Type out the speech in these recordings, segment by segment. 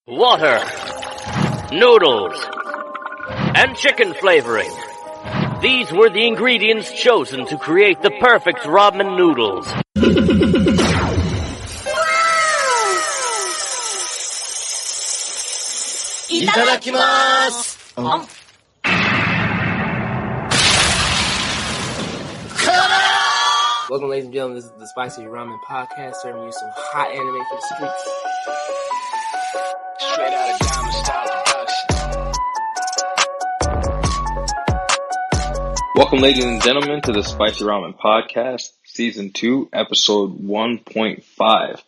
water, noodles, and chicken flavoring. These were the ingredients chosen to create the perfect ramen noodles. Itadakimasu! Welcome, ladies and gentlemen. This is the Spicy Ramen Podcast, serving you some hot anime for the streets. Straight out of Diamond Style Production. Welcome, ladies and gentlemen, to the Spicy Ramen Podcast, Season 2, Episode 1.5.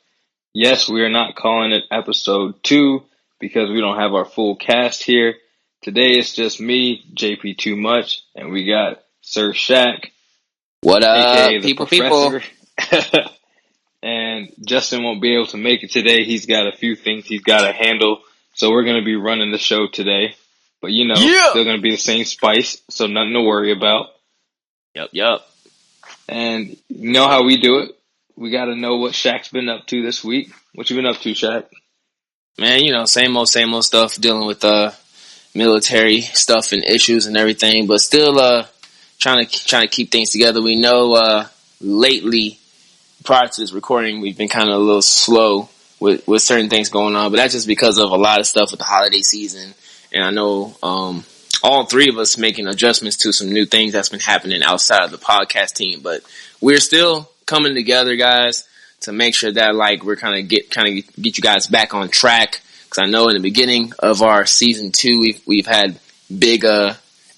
Yes, we are not calling it Episode 2 because we don't have our full cast here. Today it's just me, JP Too Much, and we got Sir Shaq. What up, AKA the people? Professor. And Justin won't be able to make it today. He's got a few things he's got to handle. So we're going to be running the show today. But still going to be the same spice. So nothing to worry about. Yup. And you know how we do it. We got to know what Shaq's been up to this week. What you been up to, Shaq? Man, same old stuff, dealing with military stuff and issues and everything. But still trying to keep things together. We know lately, prior to this recording, we've been kind of a little slow with certain things going on, but that's just because of a lot of stuff with the holiday season. And I know all three of us making adjustments to some new things that's been happening outside of the podcast team, but we're still coming together, guys, to make sure that we're kind of get you guys back on track. Because I know in the beginning of our season 2, we've had big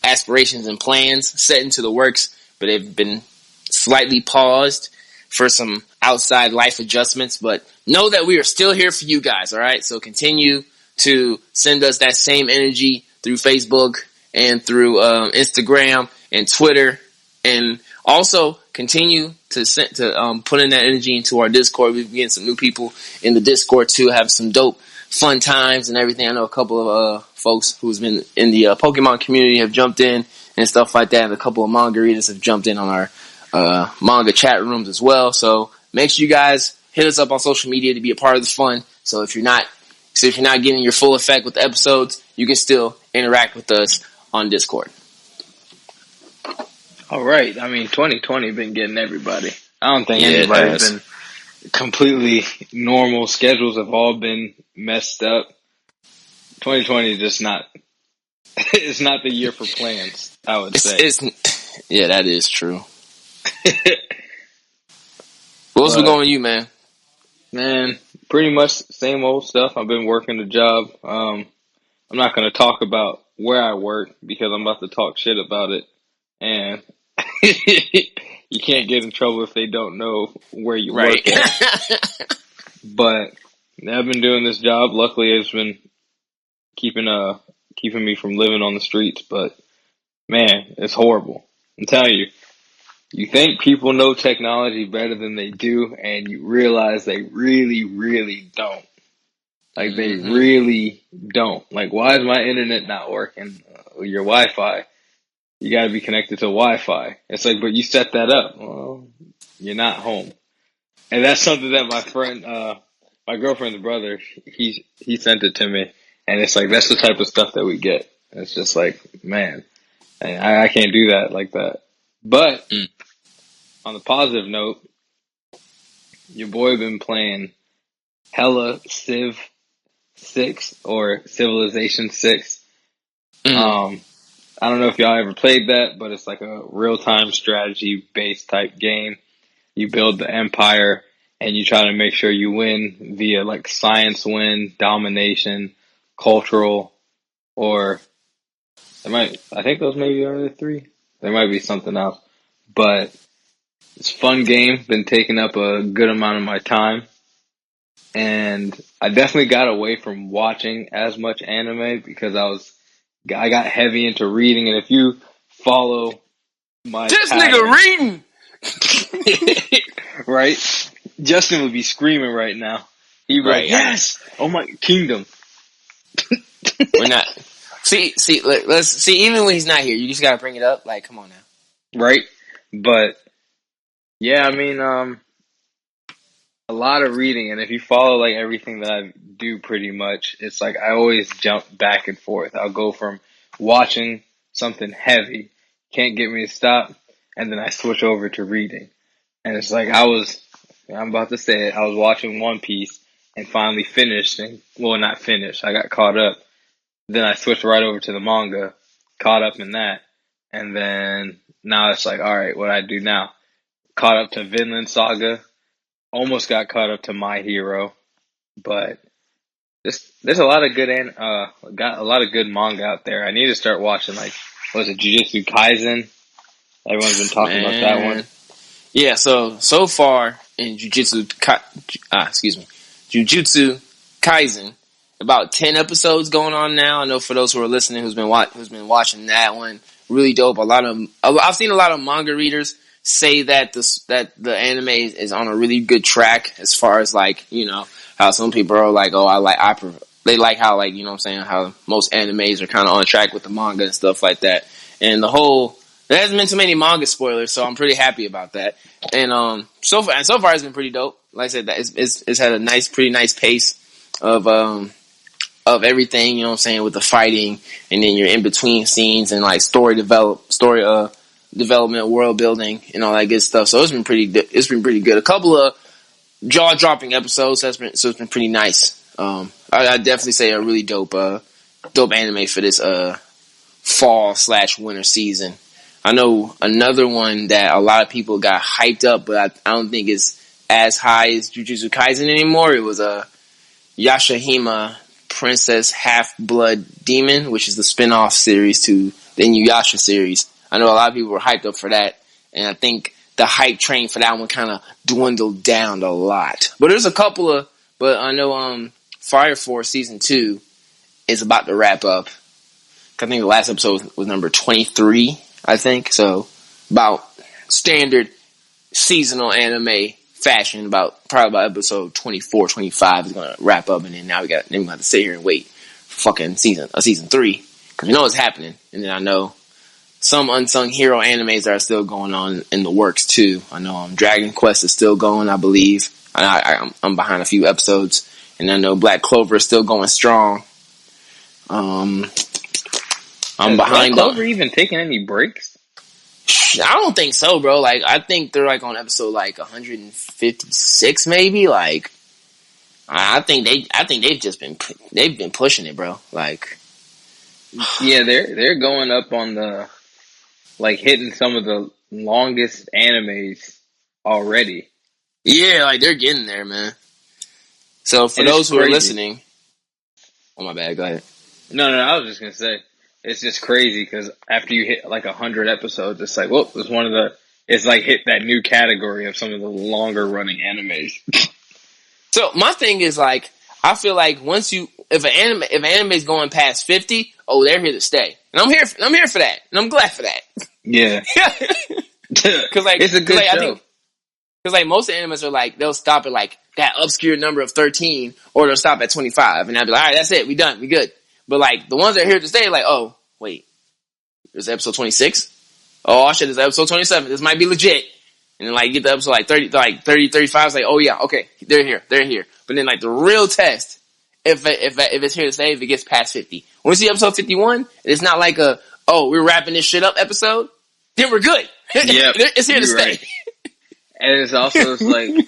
aspirations and plans set into the works, but they've been slightly paused for some outside life adjustments. But know that we are still here for you guys, all right? So continue to send us that same energy through Facebook and through Instagram and Twitter, and also continue to put in that energy into our Discord. We've been getting some new people in the Discord too, have some dope fun times and everything. I know a couple of folks who's been in the Pokemon community have jumped in and stuff like that, and a couple of manga readers have jumped in on our manga chat rooms as well. So make sure you guys hit us up on social media to be a part of the fun. So if you're not getting your full effect with the episodes, you can still interact with us on Discord. All right. 2020 been getting everybody. I don't think anybody's been completely normal. Schedules have all been messed up. 2020 is just not. It's not the year for plans, I would say. Yeah, that is true. What's been going on with you, man? Man, pretty much same old stuff. I've been working the job. I'm not going to talk about where I work because I'm about to talk shit about it. And you can't get in trouble if they don't know where you work at. But I've been doing this job. Luckily, it's been keeping me from living on the streets. But man, it's horrible. I'm telling you. You think people know technology better than they do, and you realize they really, really don't. They really don't. Why is my internet not working? Your Wi-Fi. You gotta be connected to Wi-Fi. It's but you set that up. Well, you're not home. And that's something that my friend, my girlfriend's brother, he sent it to me. And it's that's the type of stuff that we get. It's just man, I can't do that like that. But on the positive note, your boy been playing hella Civ 6 or Civilization 6. I don't know if y'all ever played that, but it's a real-time strategy-based type game. You build the empire, and you try to make sure you win via science win, domination, cultural, or I think those maybe are the 3. There might be something else. But it's a fun game, been taking up a good amount of my time. And I definitely got away from watching as much anime because I got heavy into reading, and if you follow my nigga reading, right? Justin would be screaming right now. He'd be yes, oh my kingdom. We're not. Let's see. Even when he's not here, you just gotta bring it up. Come on now, right? But yeah, a lot of reading, and if you follow like everything that I do pretty much, it's like I always jump back and forth. I'll go from watching something heavy, can't get me to stop, and then I switch over to reading. And it's like I'm about to say it, I was watching One Piece and finally finished, and well, not finished, I got caught up. Then I switched right over to the manga, caught up in that, and then now it's like, all right, what do I do now? Caught up to Vinland Saga, almost got caught up to My Hero, but there's a lot of got a lot of good manga out there. I need to start watching like, what was it, Jujutsu Kaisen? Everyone's been talking about that one. Yeah, so far in Jujutsu Kaisen, about 10 episodes going on now. I know for those who are listening who's been watching that one, really dope. I've seen a lot of manga readers say that the anime is on a really good track as far as like, you know, how some people are like, oh, they like how, like, you know what I'm saying, how most animes are kind of on track with the manga and stuff like that. And there hasn't been too many manga spoilers, so I'm pretty happy about that. And so far it's been pretty dope. Like I said, that it's had a pretty nice pace of everything, you know what I'm saying, with the fighting, and then your in between scenes and like story development, world building, and all that good stuff. So it's been pretty good. A couple of jaw dropping episodes. So it's been pretty nice. I'd definitely say a really dope anime for this fall/winter season. I know another one that a lot of people got hyped up, but I don't think it's as high as Jujutsu Kaisen anymore. It was Yashahime Princess Half-Blood Demon, which is the spin-off series to the Inuyasha series. I know a lot of people were hyped up for that, and I think the hype train for that one kind of dwindled down a lot. But there's a couple of, but I know Fire Force Season 2 is about to wrap up. I think the last episode was number 23, I think. So about standard seasonal anime fashion, probably about episode 24, 25 is going to wrap up, and then now we have to sit here and wait for fucking season 3, because we know it's happening. And then I know some unsung hero animes that are still going on in the works too. I know Dragon Quest is still going, I believe. I'm behind a few episodes, and I know Black Clover is still going strong. I'm behind. Is Black Clover even taking any breaks? I don't think so, bro. Like, I think they're like on episode like 156, maybe. Like, I think they've been pushing it, bro. Like, yeah, they're going up on the, like, hitting some of the longest animes already. Yeah, like they're getting there, man. So for those who are listening, oh my bad, go ahead. No, I was just gonna say, it's just crazy because after you hit like 100 episodes, it's like, well, it's like hit that new category of some of the longer running animes. So my thing is, like, I feel like if an anime is going past 50, oh, they're here to stay, and I'm here for that, and I'm glad for that. Yeah, because like it's a good show. Because like most animes are like, they'll stop at like that obscure number of 13, or they'll stop at 25, and I'll be like, all right, that's it, we done, we good. But like the ones that are here to stay, like, oh wait, there's episode 26. Oh shit, there's episode 27. This might be legit. And then like you get the episode like 30, 35. It's like, oh yeah, okay, they're here. But then like the real test, if it's here to stay, if it gets past 50. When we see episode 51, it's not like we're wrapping this shit up episode. Then we're good. Yep, it's here to stay. Right. And it's also like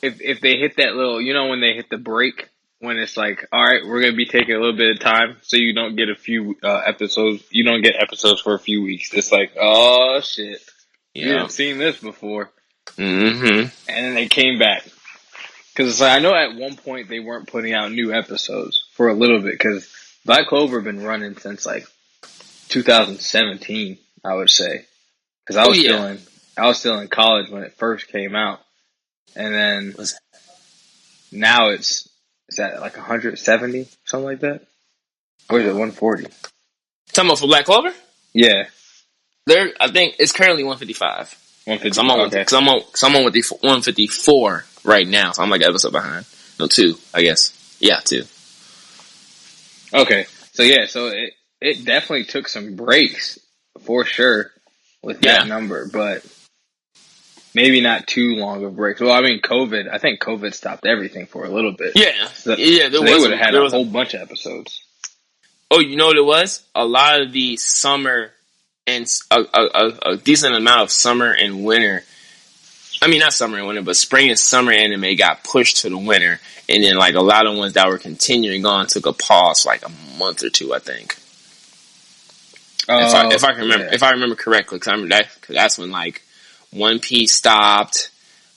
if they hit that little, you know, when they hit the break, when it's like, all right, we're gonna be taking a little bit of time, so you don't get a few episodes. You don't get episodes for a few weeks. It's like, oh shit, you haven't seen this before. Mm-hmm. And then they came back because I know at one point they weren't putting out new episodes for a little bit because Black Clover been running since like 2017, I would say, because I was still in college when it first came out, and then now it's at like 170, something like that, or is it 140? Talking about for Black Clover? Yeah, I think it's currently 155. 150. I'm on with the 154 right now, so I'm like an episode behind. No, 2, I guess. Yeah, 2. Okay, so yeah, so it definitely took some breaks for sure with that number, but maybe not too long of breaks. Well, I mean, COVID. I think COVID stopped everything for a little bit. Yeah, So, yeah. they would have had a whole bunch of episodes. Oh, you know what it was? A lot of the summer and a decent amount of summer and winter. I mean, not summer and winter, but spring and summer anime got pushed to the winter, and then like a lot of ones that were continuing on took a pause for like a month or two, I think. If I remember correctly, because that's when like One Piece stopped,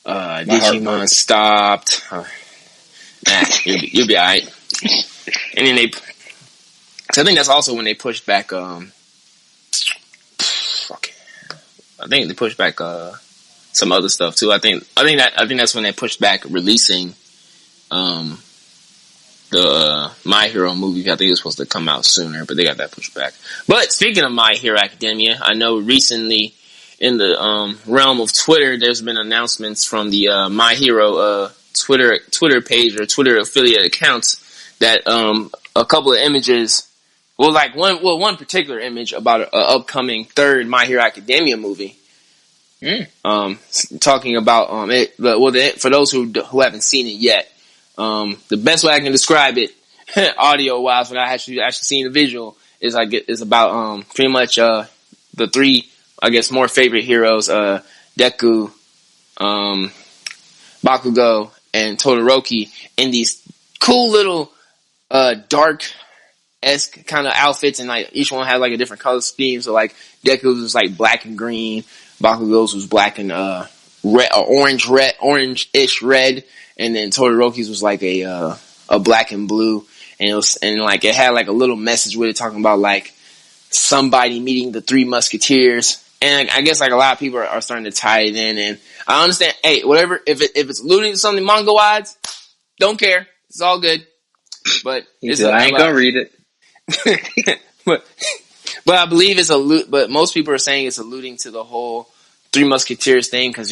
Digimon stopped. You'll be alright. And then so I think that's also when they pushed back. I think they pushed back some other stuff too. I think that's when they pushed back releasing the My Hero movie. I think it was supposed to come out sooner, but they got that pushed back. But speaking of My Hero Academia, I know recently in the realm of Twitter, there's been announcements from the My Hero Twitter page or Twitter affiliate accounts that a couple of images. Well, like one particular image about an upcoming third My Hero Academia movie. Talking about it. For those who haven't seen it yet, the best way I can describe it, audio wise, when I actually seen the visual, is about pretty much the three, I guess, more favorite heroes, Deku, Bakugo, and Todoroki, in these cool little dark-esque kind of outfits, and like each one had like a different color scheme. So like Deku's was like black and green, Bakugo's was black and red, orange-ish red, and then Todoroki's was like a black and blue, and it had like a little message with it talking about like somebody meeting the Three Musketeers. And I guess like a lot of people are starting to tie it in, and I understand. Hey, whatever, if it's alluding to something manga-wise, don't care. It's all good. But I ain't gonna read it. but I believe but most people are saying it's alluding to the whole Three Musketeers thing, because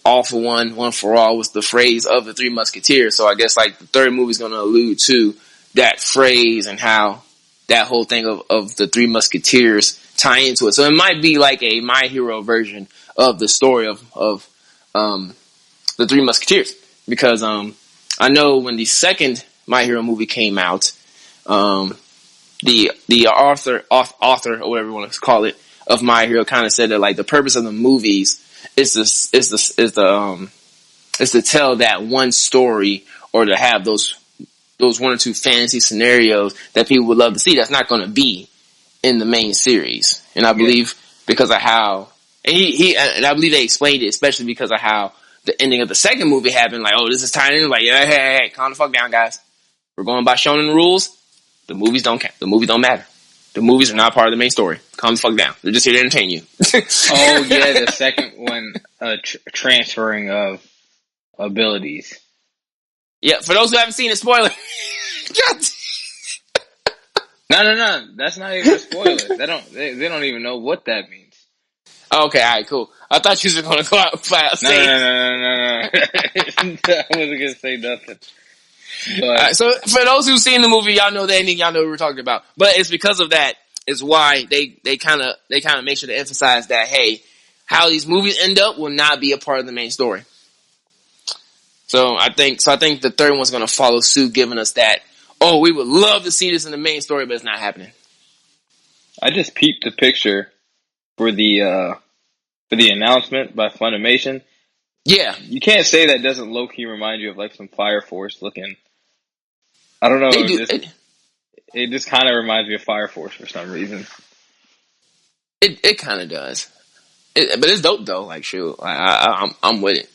all for one for all was the phrase of the Three Musketeers. So I guess like the third movie is going to allude to that phrase and how that whole thing of the Three Musketeers tie into it. So it might be like a My Hero version of the story of the Three Musketeers, because I know when the second My Hero movie came out, the author or whatever you want to call it of My Hero kind of said that like the purpose of the movies is to tell that one story, or to have those one or two fantasy scenarios that people would love to see. That's not going to be in the main series, and I believe because of how and I believe they explained it, especially because of how the ending of the second movie happened. Like, oh, this is tying in. Like, hey, calm the fuck down, guys. We're going by shonen rules. The movies don't count. The movies don't matter. The movies are not part of the main story. Calm the fuck down. They're just here to entertain you. Oh yeah, the second one, transferring of abilities. Yeah, for those who haven't seen it, spoiler. No, that's not even a spoiler. They don't even know what that means. Okay, alright, cool. I thought you were going to go out and say. No. I wasn't gonna say nothing. But, so for those who've seen the movie, y'all know the ending. Y'all know what we're talking about. But it's because of that is why they kind of make sure to emphasize that, hey, how these movies end up will not be a part of the main story. So I think the third one's going to follow suit, giving us that. Oh, we would love to see this in the main story, but it's not happening. I just peeped the picture for the announcement by Funimation. Yeah, you can't say that doesn't low key remind you of like some Fire Force looking. I don't know. It just kind of reminds me of Fire Force for some reason. It kind of does. But it's dope though. Like, shoot, I'm with it.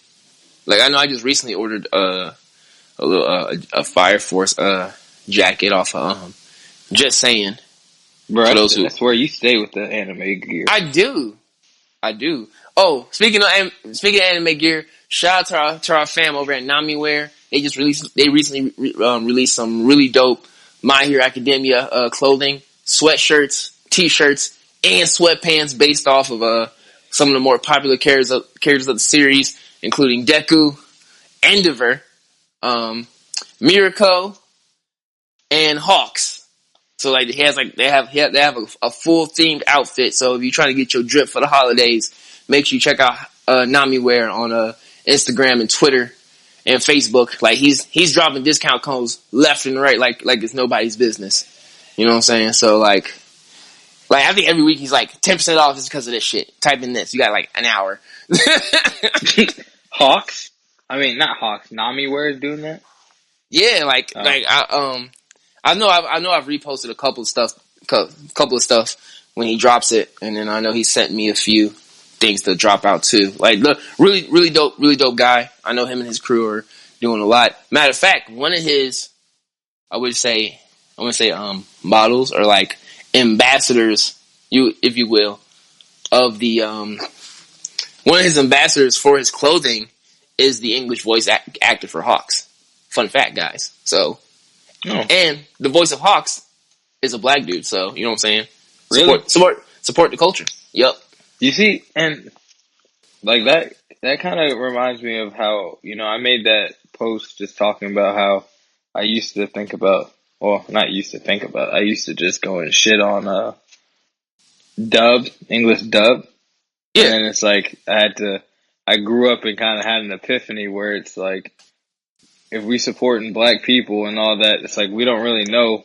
Like, I know I just recently ordered a Fire Force jacket off of Just Saying. Bro, that's where you stay with the anime gear. I do. Oh, speaking of anime gear, shout out to our fam over at Namiware. They recently released some really dope My Hero Academia clothing, sweatshirts, t-shirts, and sweatpants based off of some of the more popular characters of the series, including Deku, Endeavor, Mirako, and Hawks. So like they have a full themed outfit. So if you're trying to get your drip for the holidays, make sure you check out Nami Wear on Instagram and Twitter and Facebook. Like he's dropping discount codes left and right, like it's nobody's business. You know what I'm saying? So like I think every week he's like 10% off just because of this shit. Type in this, you got like an hour. Hawks? I mean, not Hawks. Nami Wear is doing that. Yeah, I know I've reposted a couple of stuff when he drops it, and then I know he sent me a few things to drop out too. Like, look, really dope guy. I know him and his crew are doing a lot. Matter of fact, one of his, I want to say models or like ambassadors, if you will, of the one of his ambassadors for his clothing is the English voice actor for Hawks. Fun fact, guys. So, and the voice of Hawks is a black dude. So, you know what I'm saying? Really? Support the culture. Yep. You see, and like that kind of reminds me of how, I made that post just talking about how I used to think about, well, not used to think about, I used to just go and shit on English dub. Yeah. And it's like I grew up and kind of had an epiphany where it's like, if we supporting black people and all that, it's like we don't really know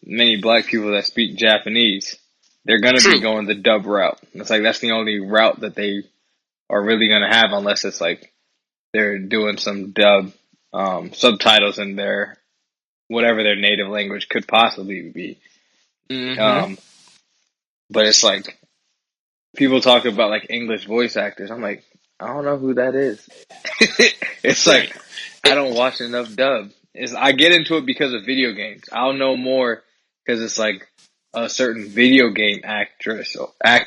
many black people that speak Japanese. They're going to be going the dub route. It's like that's the only route that they are really going to have unless it's like they're doing some dub subtitles in their whatever their native language could possibly be. Mm-hmm. But it's like people talk about like English voice actors. I'm like, I don't know who that is. It's like I don't watch enough dub. I get into it because of video games. I'll know more because it's like a certain video game actor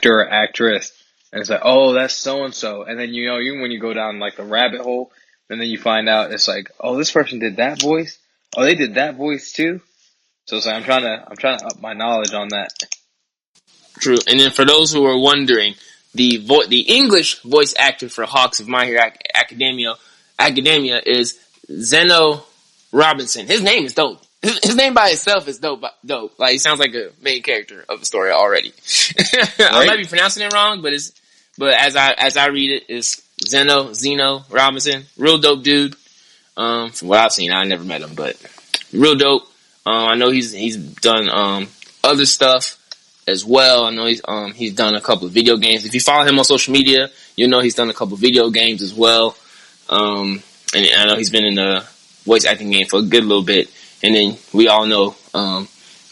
or actress, and it's like, oh, that's so and so. And then even when you go down like the rabbit hole, and then you find out it's like, oh, this person did that voice. Oh, they did that voice too. So it's like I'm trying to up my knowledge on that. True. And then for those who are wondering, the English voice actor for Hawks of My Hero Academia is Zeno Robinson. His name is dope. His name by itself is dope. Like, he sounds like a main character of the story already. I might be pronouncing it wrong, but as I read it, it's Zeno Robinson. Real dope dude. From what I've seen, I never met him, but real dope. I know he's done other stuff as well. I know he's done a couple of video games. If you follow him on social media, you'll know he's done a couple of video games as well. And I know he's been in the voice acting game for a good little bit. And then we all know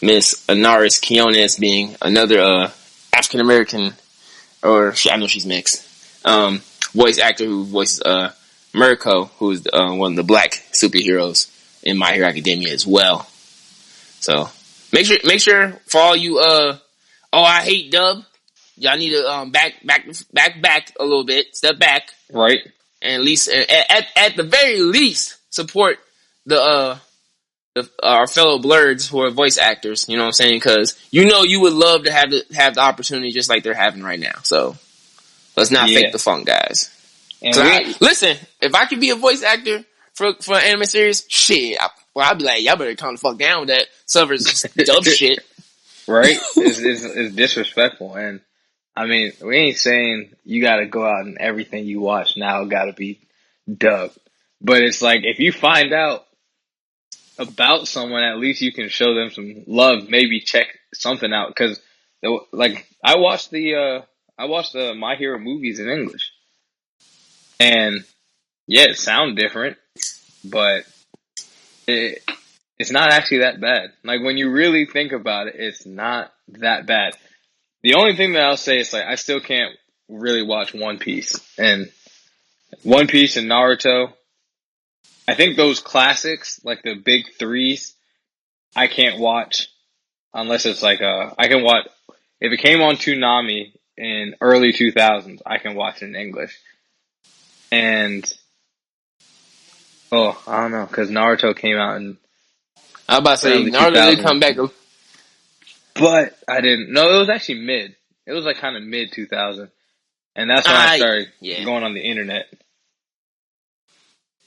Miss Anaris Quiones being another African American, I know she's mixed, voice actor who voices Mirko, who's one of the black superheroes in My Hero Academia as well. So make sure for all you I hate dub, y'all need to back a little bit, step back, right, and at least at the very least support our fellow blurs who are voice actors. You know what I'm saying? Because you would love to have the opportunity just like they're having right now. So let's not fake the funk, guys. Listen, if I could be a voice actor for an anime series, shit, I'd be like, y'all better calm the fuck down with that Suffers dub shit. Right? It's disrespectful. And I mean, we ain't saying you gotta go out and everything you watch now gotta be dubbed. But it's like, if you find out about someone, at least you can show them some love, maybe check something out. Cause like, I watched the My Hero movies in English. And yeah, it sounds different, but it's not actually that bad. Like, when you really think about it, it's not that bad. The only thing that I'll say is, like, I still can't really watch One Piece. And Naruto, I think those classics, like the big threes, I can't watch unless it's like I can watch, if it came on Toonami in early 2000s, I can watch it in English. And I don't know, because Naruto came out in I was about to say, Naruto did come back. But I didn't. No, it was actually mid. It was like kind of mid 2000. And that's when I started going on the internet.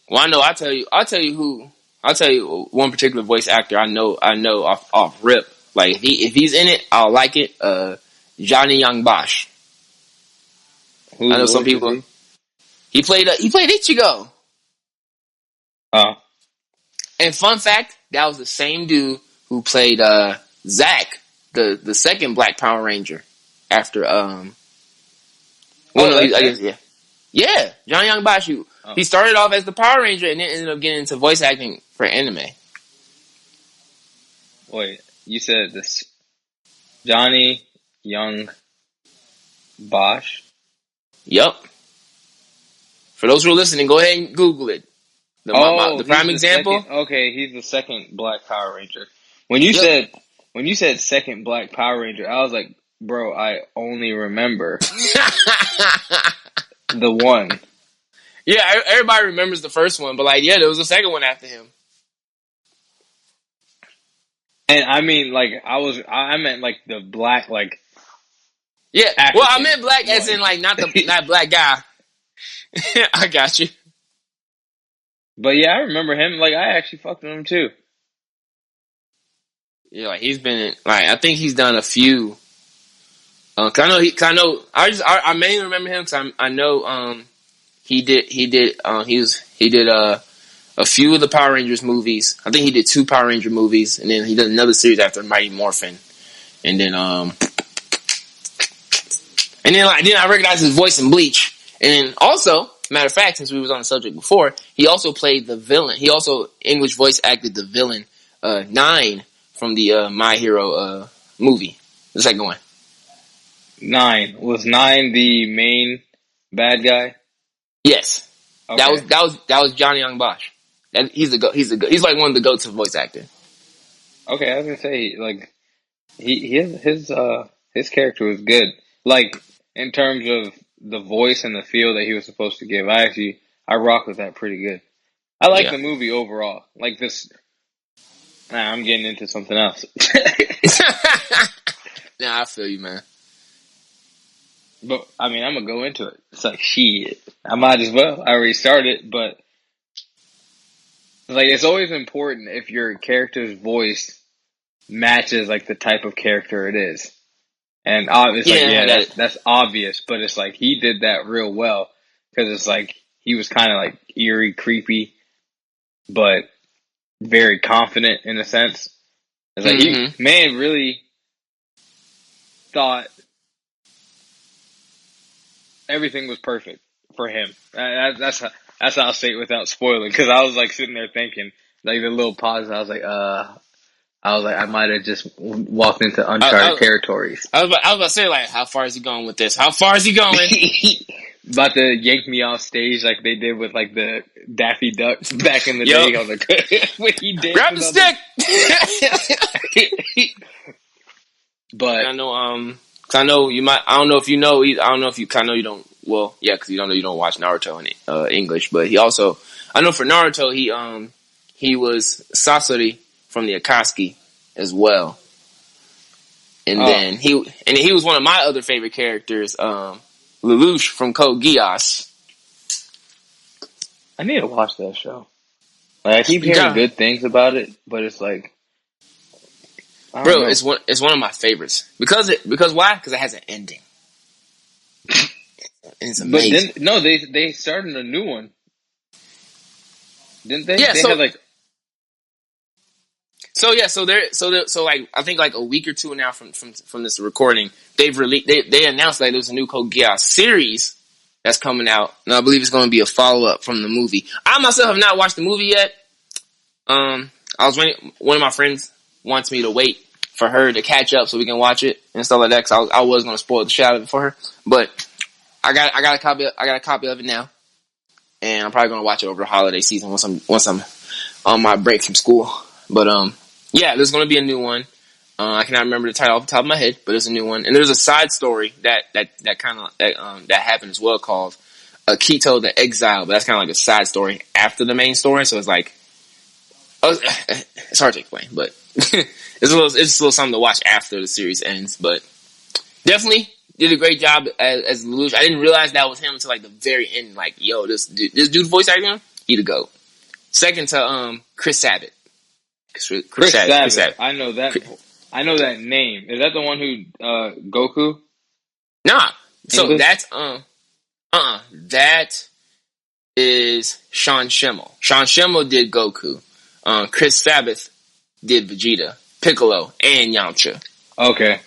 Well, I know. I'll tell you one particular voice actor I know off rip. Like, if he's in it, I'll like it. Johnny Young Bosch. I know some people. He played Ichigo. Oh. And fun fact, that was the same dude who played Zack, the second Black Power Ranger. After I guess yeah, Johnny Young Bashu. Oh. He started off as the Power Ranger and then ended up getting into voice acting for anime. Wait, you said this Johnny Young Bosch? Yep. For those who are listening, go ahead and Google it. The prime example. He's the second Black Power Ranger. When you said second Black Power Ranger, I was like, bro, I only remember the one. Yeah, everybody remembers the first one, but there was a second one after him. And I mean, I meant the black, yeah. African well, I meant black as in not black guy. I got you. But yeah, I remember him. I actually fucked with him too. Yeah, he's been I think he's done a few. I mainly remember him because I know he did a few of the Power Rangers movies. I think he did 2 Power Ranger movies, and then he did another series after Mighty Morphin, and then I recognized his voice in Bleach, and then also, matter of fact, since we was on the subject before, he also played the villain. He also English voice acted the villain 9 from the My Hero movie, the second one. 9 was 9 the main bad guy? Yes, okay. That was Johnny Young Bosch. He's like one of the go-to voice actor. Okay, I was gonna say his character was good. In terms of the voice and the feel that he was supposed to give, I rock with that pretty good. I like the movie overall. I'm getting into something else. Nah, I feel you, man. But I mean, I'm gonna go into it. It's shit. I might as well. I already started, but it's always important if your character's voice matches the type of character it is. And that's obvious, but it's he did that real well because it's he was kind of eerie, creepy, but very confident in a sense. It's he really thought everything was perfect for him. That's how I'll say it without spoiling, because I was sitting there thinking the little pause. I was I might have just walked into uncharted territories. I was about to say, how far is he going with this? How far is he going? About to yank me off stage like they did with the Daffy Duck back in the day. I was when he did. Grab the stick! But I know you might. I don't know if you know. I don't know if you. I know you don't. Well, yeah, because you don't watch Naruto in English. But he also. I know for Naruto, he was Sasori from the Akatsuki as well, and then he was one of my other favorite characters, Lelouch from Code Geass. I need to watch that show. I keep hearing good things about it, but it's bro, it's one of my favorites because why? Because it has an ending. It's amazing. But they started a new one, didn't they? Yeah, they had So I think a week or two now from this recording, they announced that there's a new Code Geass series that's coming out, and I believe it's going to be a follow up from the movie. I myself have not watched the movie yet. I was waiting. One of my friends wants me to wait for her to catch up so we can watch it and stuff like that. Cause I was going to spoil the shit out of it for her, but I got a copy of it now, and I'm probably going to watch it over the holiday season once I'm on my break from school. But yeah, there's going to be a new one. I cannot remember the title off the top of my head, but there's a new one, and there's a side story that happened as well called Akito the Exile, but that's kind of a side story after the main story. So it's it's hard to explain, but it's a little something to watch after the series ends. But definitely did a great job as Lelouch. I didn't realize that was him until the very end. This dude voice acting him, he the GOAT. Second to Chris Sabat. Chris Sabat. I know that. I know that name. Is that the one who Goku? Nah. So English? That's that is Sean Schemmel. Sean Schemmel did Goku. Chris Sabat did Vegeta, Piccolo, and Yamcha. Okay.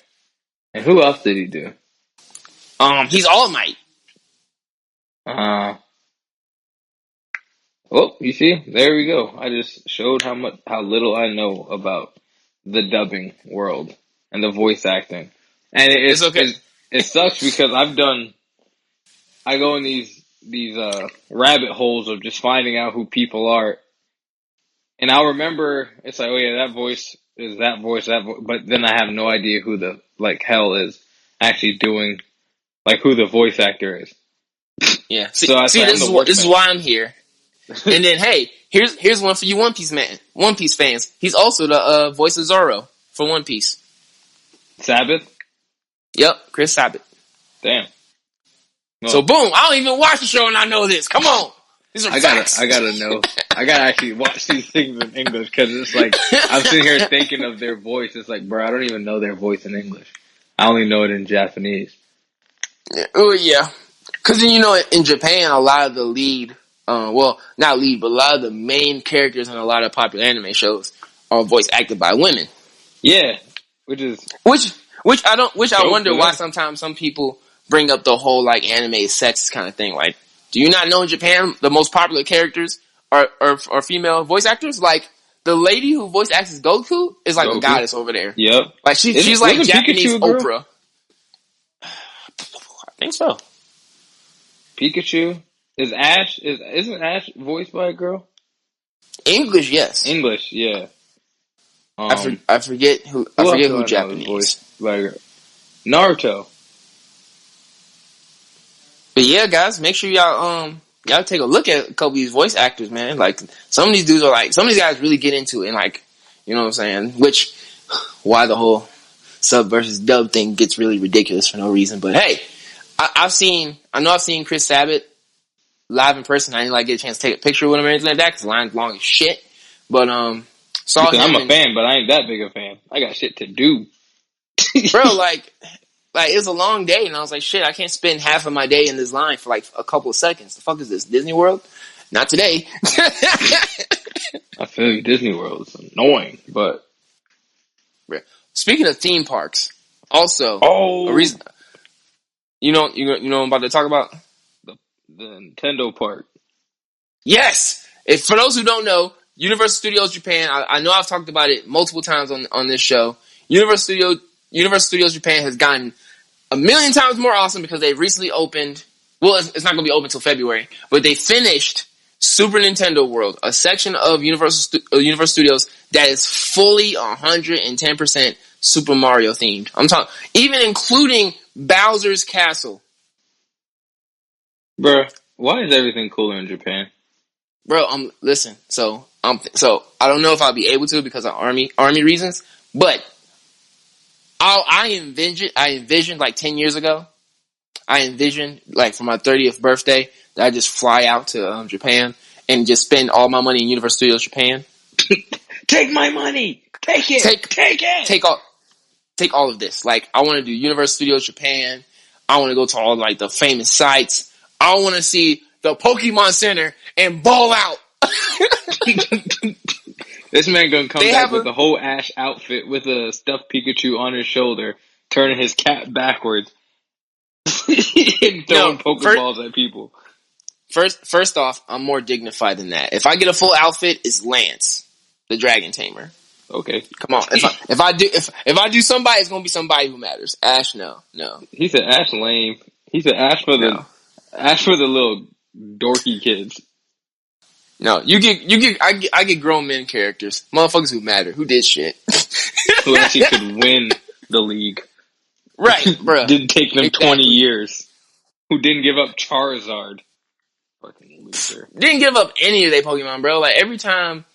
And who else did he do? He's All Might. Well, you see, there we go. I just showed how little I know about the dubbing world and the voice acting. And It's okay. It sucks because I go in these rabbit holes of just finding out who people are, and I'll remember it's like, oh yeah, that voice is that voice, but then I have no idea who the hell is actually doing, who the voice actor is. Yeah. So This is why I'm here. And then, hey, here's one for you One Piece fans. He's also the voice of Zoro for One Piece. Sabbath? Yep, Chris Sabat. Damn. Well, so boom, I don't even watch the show and I know this. Come on. These are facts. I gotta know. I gotta actually watch these things in English because it's like, I'm sitting here thinking of their voice. It's like, bro, I don't even know their voice in English. I only know it in Japanese. Oh, yeah. Because, in Japan, a lot of the lead, not lead, but a lot of the main characters in a lot of popular anime shows are voice acted by women. Yeah. Which I wonder why sometimes some people bring up the whole, anime is sexist kind of thing. Like, do you not know in Japan the most popular characters are female voice actors? Like, the lady who voice acts as Goku is like a goddess over there. Yep. Like, she's like Japanese Oprah. I think so. Pikachu? Isn't Ash voiced by a girl? English, yes. English, yeah. I forget who Japanese. Voiced by a girl. Naruto. But yeah, guys, make sure y'all take a look at a couple of these voice actors, man. Like, some of these dudes are some of these guys really get into it, and you know what I'm saying? Why the whole sub versus dub thing gets really ridiculous for no reason. But hey, I've seen Chris Sabat live in person. I didn't get a chance to take a picture with him or anything like that because the line's long as shit. But saw him. I'm a fan, but I ain't that big a fan. I got shit to do, bro. It was a long day, and I was like, shit, I can't spend half of my day in this line for a couple of seconds. The fuck is this, Disney World? Not today. I feel you, Disney World is annoying, but speaking of theme parks, also a reason. You know what I'm about to talk about? The Nintendo park. Yes! For those who don't know, Universal Studios Japan, I know I've talked about it multiple times on this show. Universal Studios Japan has gotten a million times more awesome because they recently opened, well, it's not going to be open until February, but they finished Super Nintendo World, a section of Universal Studios that is fully 110% Super Mario themed. I'm talking, even including Bowser's Castle. Bruh, why is everything cooler in Japan? Bro, listen, so I don't know if I'll be able to because of army reasons, but I envisioned 10 years ago, for my 30th birthday that I just fly out to Japan and just spend all my money in Universal Studios Japan. Take my money! Take it! Take it! Take all of this. I want to do Universal Studios Japan. I want to go to all the famous sites. I want to see the Pokemon Center and ball out. This man gonna come back with the whole Ash outfit with a stuffed Pikachu on his shoulder, turning his cap backwards and throwing Pokeballs at people. First off, I'm more dignified than that. If I get a full outfit, it's Lance, the Dragon Tamer. Okay, come on. If I do somebody, it's gonna be somebody who matters. Ash, no. He said Ash lame. He said Ash for the little dorky kids. No, I get grown men characters, motherfuckers who matter, who did shit, who actually could win the league. Right, bro. Didn't take them 20 years. Who didn't give up Charizard. Fucking loser. Didn't give up any of their Pokemon, bro. Every time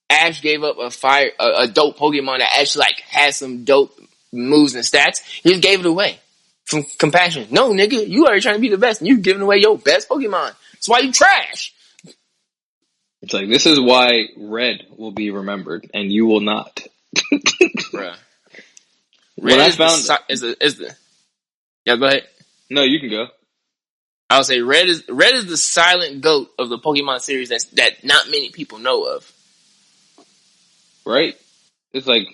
Ash gave up a dope Pokemon that actually had some dope moves and stats, he just gave it away from compassion. No, nigga, you already trying to be the best, and you giving away your best Pokemon. That's why you trash. It's this is why Red will be remembered, and you will not. Bruh. Red is the... Yeah, go ahead. No, you can go. I would say Red is the silent GOAT of the Pokemon series that not many people know of. Right? It's like,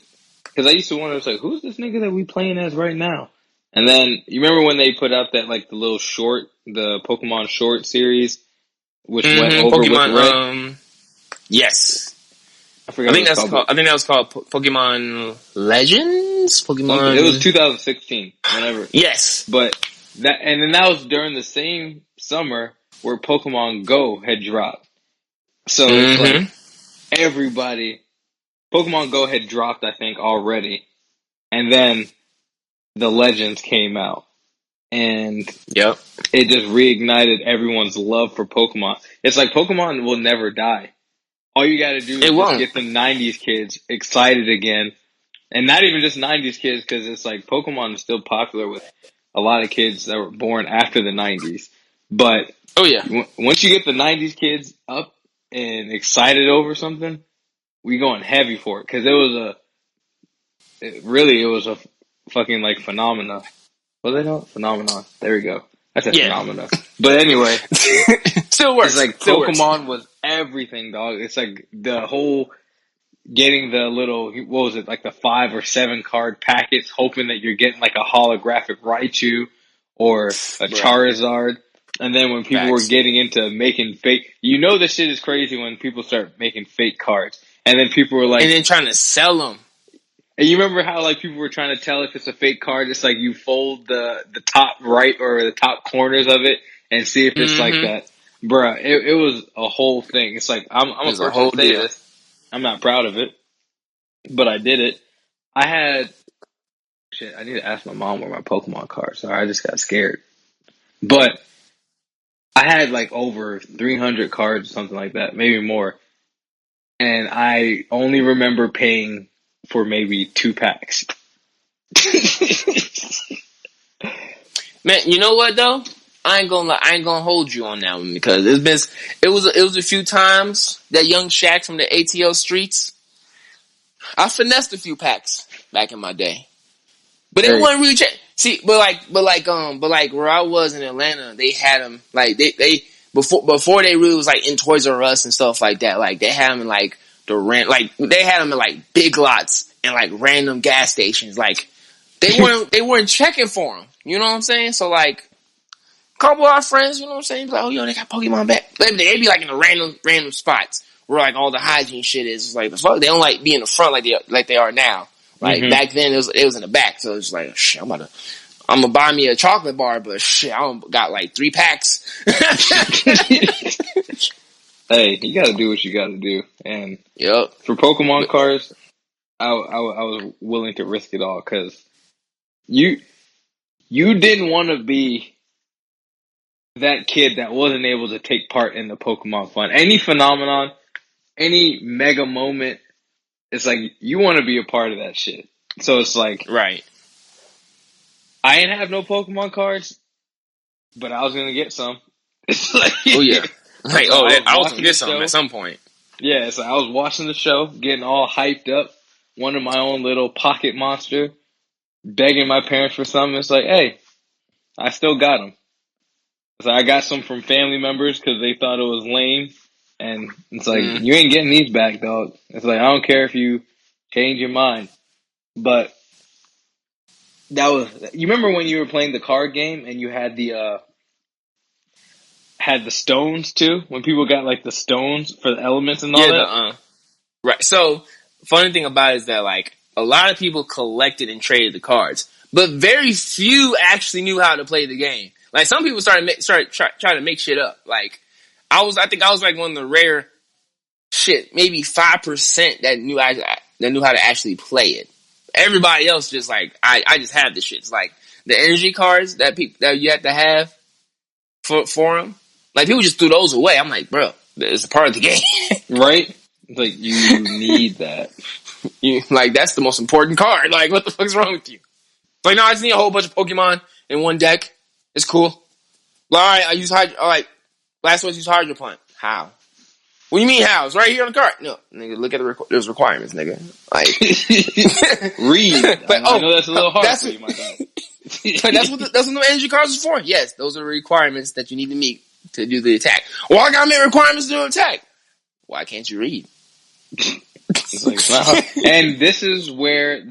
because I used to wonder, it's like, who's this nigga that we playing as right now? And then, you remember when they put out that, like, the little short, the Pokemon short series, which went over Pokemon, with Red? Yes. I forgot what it's called. I think that was called Pokemon Legends? Pokemon... It was 2016, whenever. Yes. But, and then that was during the same summer where Pokemon Go had dropped. So, it's like, everybody... Pokemon Go had dropped, I think, already. And then the Legends came out. And it just reignited everyone's love for Pokemon. It's like Pokemon will never die. All you gotta do is just get the 90s kids excited again. And not even just 90s kids, because it's like Pokemon is still popular with a lot of kids that were born after the 90s. But once you get the 90s kids up and excited over something, we going heavy for it, because it was a fucking like phenomena. Was it not phenomenon? There we go. That's a phenomena. But anyway, still works. It's like still Pokemon works. was everything, dog. It's like the whole getting the little, what was it, like the 5 or 7 card packets, hoping that you're getting like a holographic Raichu or a Charizard. And then when people were getting into making fake, this shit is crazy when people start making fake cards. And then people were like... And then trying to sell them. And you remember how like people were trying to tell if it's a fake card? It's like you fold the top right or the top corners of it and see if it's like that. Bruh, it was a whole thing. It's like, I'm a person to say this. I'm not proud of it. But I did it. I had... Shit, I need to ask my mom where my Pokemon cards are. I just got scared. But I had like over 300 cards or something like that. Maybe more. And I only remember paying for maybe 2 packs. Man, you know what though? I ain't gonna hold you on that one, because it was a few times that young Shaq from the ATO streets. I finessed a few packs back in my day, but it wasn't really see. But like where I was in Atlanta, they had them like they. Before they really was like in Toys R Us and stuff like that, like they had them in like they had them in like Big Lots and like random gas stations. Like they weren't checking for them. You know what I'm saying? So like a couple of our friends, you know what I'm saying, like, oh yo, they got Pokemon back. They'd be like in the random spots where like all the hygiene shit is. It's like the fuck, they don't like be in the front like they are now. Like back then it was in the back, so it's like shit, I'm gonna buy me a chocolate bar, but shit, I got like 3 packs. Hey, you gotta do what you gotta do. And for Pokemon cards, I was willing to risk it all, because you didn't want to be that kid that wasn't able to take part in the Pokemon fun. Any phenomenon, any mega moment, it's like you want to be a part of that shit. So it's like... Right. I ain't have no Pokemon cards, but I was gonna get some. It's like, oh yeah, like I was gonna get some show. at some point. Yeah, so I was watching the show, getting all hyped up, wanted my own little pocket monster, begging my parents for something. It's like, hey, I still got them. So I got some from family members because they thought it was lame, and it's like, you ain't getting these back, dog. It's like, I don't care if you change your mind, but. You remember when you were playing the card game and you had the stones too? When people got like the stones for the elements and all that? Right. So, funny thing about it is that like a lot of people collected and traded the cards, but very few actually knew how to play the game. Like some people started trying to make shit up. Like I think I was like one of the rare maybe 5% that knew how to actually play it. Everybody else just like, I just have the shit. It's like the energy cards that you have to have for them. Like people just threw those away. I'm like, bro, it's a part of the game. Right? It's like, you need that. Like that's the most important card. Like what the fuck's wrong with you? It's like, no, I just need a whole bunch of Pokemon in one deck. It's cool. Well, alright, I use alright, last one's use Hydro Plant. How? What do you mean how? It's right here on the card. No, nigga, look at those requirements, nigga. Like, read. But, I know that's a little hard for you, my guy. But that's what the energy cards are for. Yes, those are the requirements that you need to meet to do the attack. Well, I gotta make requirements to do an attack. Why can't you read? It's not hard. And this is where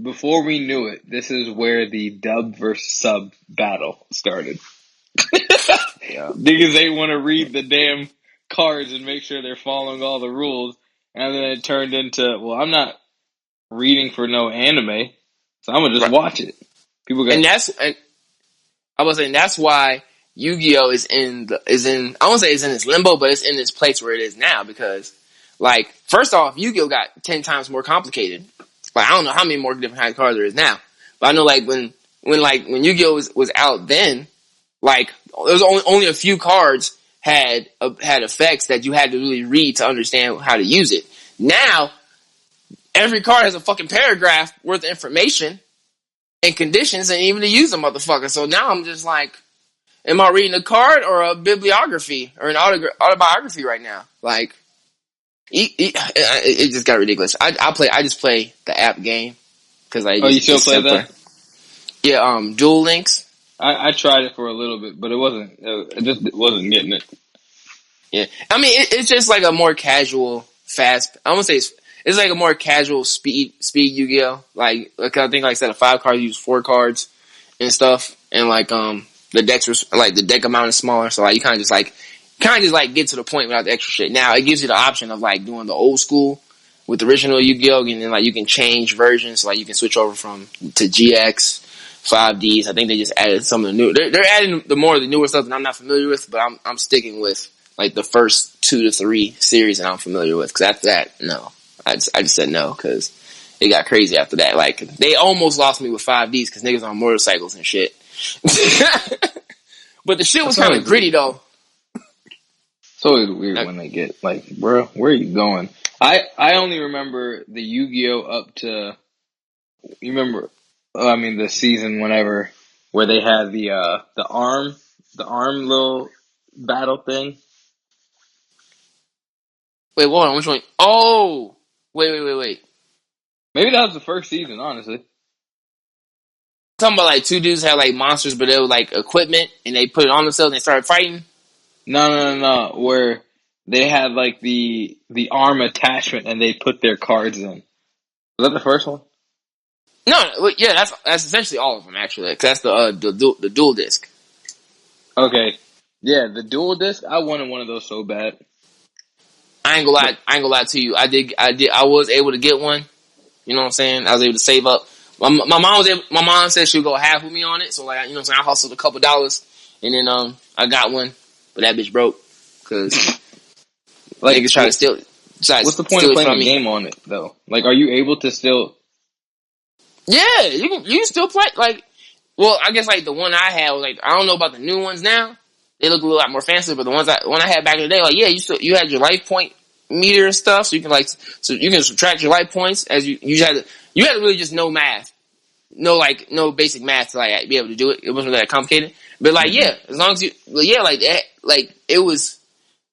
before we knew it, this is where the dub versus sub battle started. Yeah. Because they want to read the damn cards and make sure they're following all the rules. And then it turned into, well, I'm not reading for no anime, so I'm gonna just watch it. People got, and I was saying that's why Yu-Gi-Oh is in I won't say it's in this limbo, but it's in this place where it is now because, like, first off, Yu-Gi-Oh got 10 times more complicated. Like, I don't know how many more different kinds of cards there is now, but I know like when Yu-Gi-Oh was out then, like there was only a few cards had effects that you had to really read to understand how to use it. Now, every card has a fucking paragraph worth of information and conditions and even to use a motherfucker. So now I'm just like, am I reading a card or a bibliography or an autobiography right now? Like, it just got ridiculous. I just play the app game because you still play that? Yeah, Duel Links. I tried it for a little bit, but it just wasn't getting it. Yeah, I mean, it's just like a more casual, fast. I won't say it's like a more casual speed Yu-Gi-Oh. Like I think, like I said, 5 cards, you use 4 cards and stuff, and like the decks were like the deck amount is smaller, so like you kind of just get to the point without the extra shit. Now it gives you the option of like doing the old school with the original Yu-Gi-Oh, and then like you can change versions, so like you can switch over to GX. 5Ds. I think they just added some of the new. They're adding the more of the newer stuff that I'm not familiar with, but I'm sticking with like the first 2 to 3 series that I'm familiar with. Because after that, no, I just said no because it got crazy after that. Like they almost lost me with 5Ds because niggas on motorcycles and shit. But the shit was kind of gritty though. It's always weird when they get like, bro, where are you going? I only remember the Yu-Gi-Oh up to, you remember. I mean, the season where they had the arm little battle thing. Wait, hold on, which one? Oh, wait. Maybe that was the first season, honestly. Talking about like 2 dudes had like monsters, but they were like equipment, and they put it on themselves and they started fighting. No. Where they had like the arm attachment and they put their cards in. Was that the first one? No, yeah, that's essentially all of them actually. 'Cause that's the dual disc. Okay, yeah, the dual disc. I wanted one of those so bad. I ain't gonna lie to you. I was able to get one. You know what I'm saying? I was able to save up. My mom said she would go half with me on it. So like, you know what I'm saying? I hustled a couple dollars and then I got one, but that bitch broke because like niggas try to steal it. What's the point of playing a game on it though? Like, are you able to still? Yeah, you can still play. Like, well, I guess like the one I had was like, I don't know about the new ones now. They look a little lot more fancy, but the one I had back in the day, like, yeah, you had your life point meter and stuff, so you can subtract your life points as you had to really just know math, no basic math to like be able to do it. It wasn't that complicated, but like yeah, as long as it was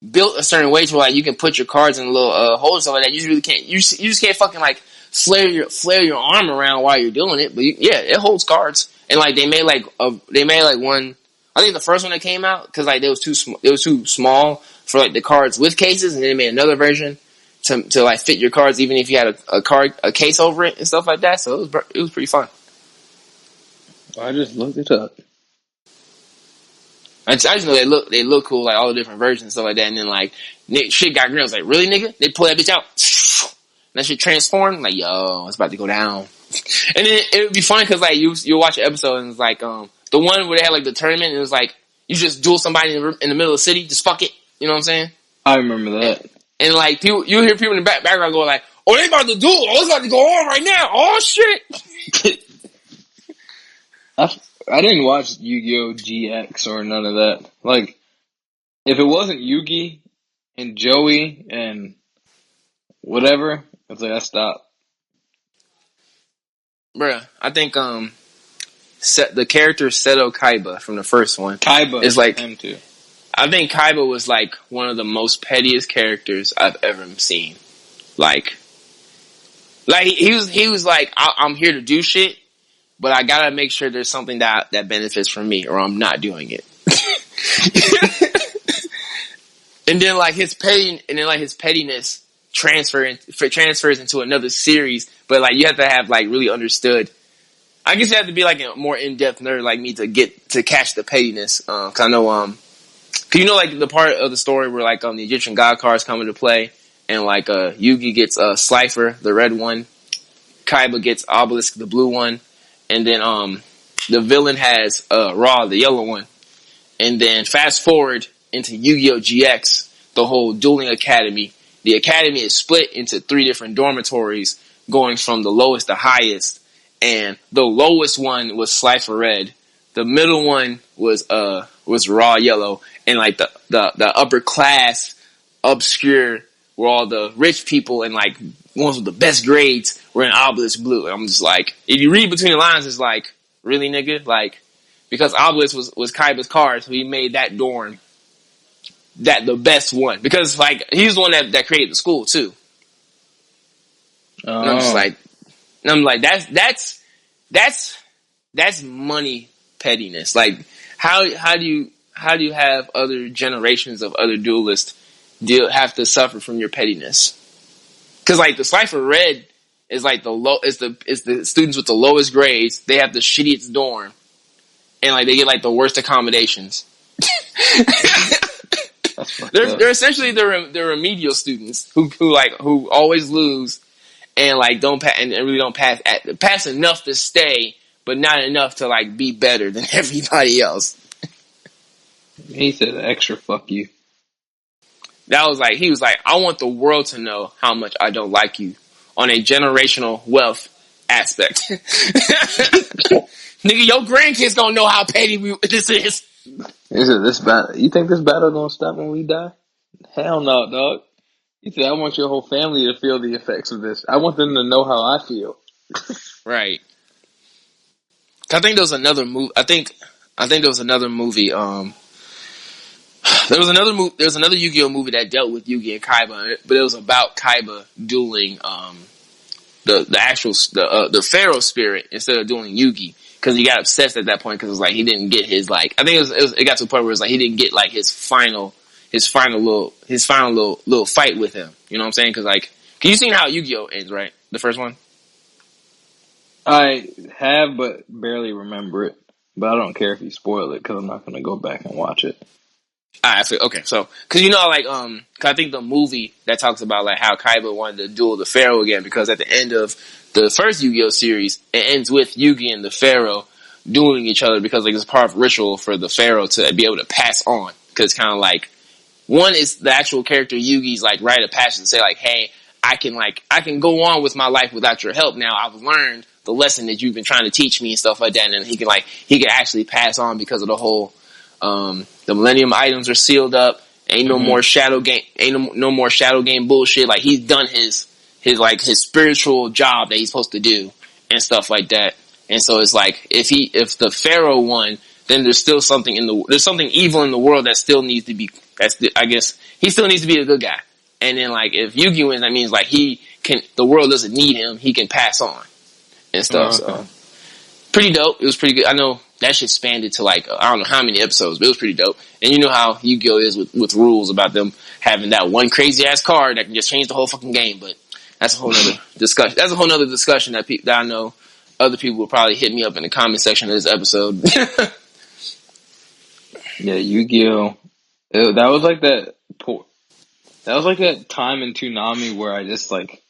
built a certain way to where like you can put your cards in a little hole and stuff like that. You really can't. You just can't fucking like flare your arm around while you're doing it. But yeah, it holds cards. And like they made one. I think the first one that came out because like it was too small for like the cards with cases, and then they made another version to like fit your cards even if you had a case over it and stuff like that. So it was pretty fun. I just looked it up. I just know they look cool, like all the different versions and stuff like that. And then like shit got green. I was like, really, nigga? They pull that bitch out. And that shit transformed. Like, yo, it's about to go down. And then it would be funny because like you'll watch an episode and it's like the one where they had like the tournament and it was like you just duel somebody in the middle of the city, just fuck it. You know what I'm saying? I remember that. And like you hear people in the background go like, oh, they about to duel. Oh, it's about to go on right now. Oh shit. I didn't watch Yu-Gi-Oh! GX or none of that. Like, if it wasn't Yugi and Joey and whatever, it's like I stopped. Bruh, I think the character Seto Kaiba from the first one. Kaiba is like him too. I think Kaiba was like one of the most pettiest characters I've ever seen. Like he was like I'm here to do shit, but I gotta make sure there's something that benefits from me, or I'm not doing it. And then like his pettiness transfers into another series, but like you have to have like really understood. I guess you have to be like a more in-depth nerd like me to catch the pettiness. Cause I know, cause you know like the part of the story where like the Egyptian god cards come into play, and like Yugi gets Slifer, the red one, Kaiba gets Obelisk, the blue one, and then the villain has Ra, the yellow one. And then fast forward into Yu-Gi-Oh! GX, the whole dueling academy. The academy is split into 3 different dormitories, going from the lowest to highest. And the lowest one was Slifer Red. The middle one was Raw Yellow. And like the upper class, obscure, where all the rich people and like ones with the best grades were in Obelisk Blue. And I'm just like, if you read between the lines, it's like, really, nigga? Like, because Obelisk was Kaiba's card, so he made that dorm the best one. Because like he's the one that created the school too. Oh. And I'm like, that's money pettiness. Like how do you have other generations of other duelists have to suffer from your pettiness? Because like the Slifer Red is like is the students with the lowest grades. They have the shittiest dorm. And like they get like the worst accommodations. They're essentially they're remedial students who always lose and like don't pass and really don't pass enough to stay, but not enough to like be better than everybody else. He said extra fuck you. He was like, I want the world to know how much I don't like you on a generational wealth aspect. Nigga, your grandkids don't know how petty this is. Is it this battle? You think this battle gonna stop when we die? Hell no, dog. You said I want your whole family to feel the effects of this. I want them to know how I feel. Right. I think there was another movie. I think there was another movie. There was another Yu-Gi-Oh movie that dealt with Yugi and Kaiba, but it was about Kaiba dueling the Pharaoh spirit instead of dueling Yugi. Because he got obsessed at that point because it was like he didn't get his like I think it got to a point where it was like he didn't get like his final little fight with him. You know what I'm saying? Because like, you seen how Yu-Gi-Oh ends, right? The first one. I have, but barely remember it. But I don't care if you spoil it because I'm not going to go back and watch it. Okay, so because like cause I think the movie that talks about like how Kaiba wanted to duel the Pharaoh again because at the end of the first Yu-Gi-Oh series it ends with Yugi and the Pharaoh dueling each other because like it's part of ritual for the Pharaoh to be able to pass on because it's kind of like one is the actual character Yugi's like rite of passage to say like, hey, I can go on with my life without your help now. I've learned the lesson that you've been trying to teach me and stuff like that, and he can actually pass on because of the whole the Millennium items are sealed up. Ain't no more shadow game. Ain't no more shadow game bullshit. Like he's done his spiritual job that he's supposed to do and stuff like that. And so it's like if the Pharaoh won, then there's still something there's something evil in the world that still needs to be. I guess he still needs to be a good guy. And then like if Yugi wins, that means like the world doesn't need him. He can pass on and stuff. So pretty dope. It was pretty good. I know that shit expanded to like, I don't know how many episodes, but it was pretty dope. And you know how Yu-Gi-Oh is with rules about them having that one crazy ass card that can just change the whole fucking game. But that's a whole nother discussion. That's a whole nother discussion that I know other people will probably hit me up in the comment section of this episode. Yeah, Yu-Gi-Oh. That was like that time in Toonami where I just like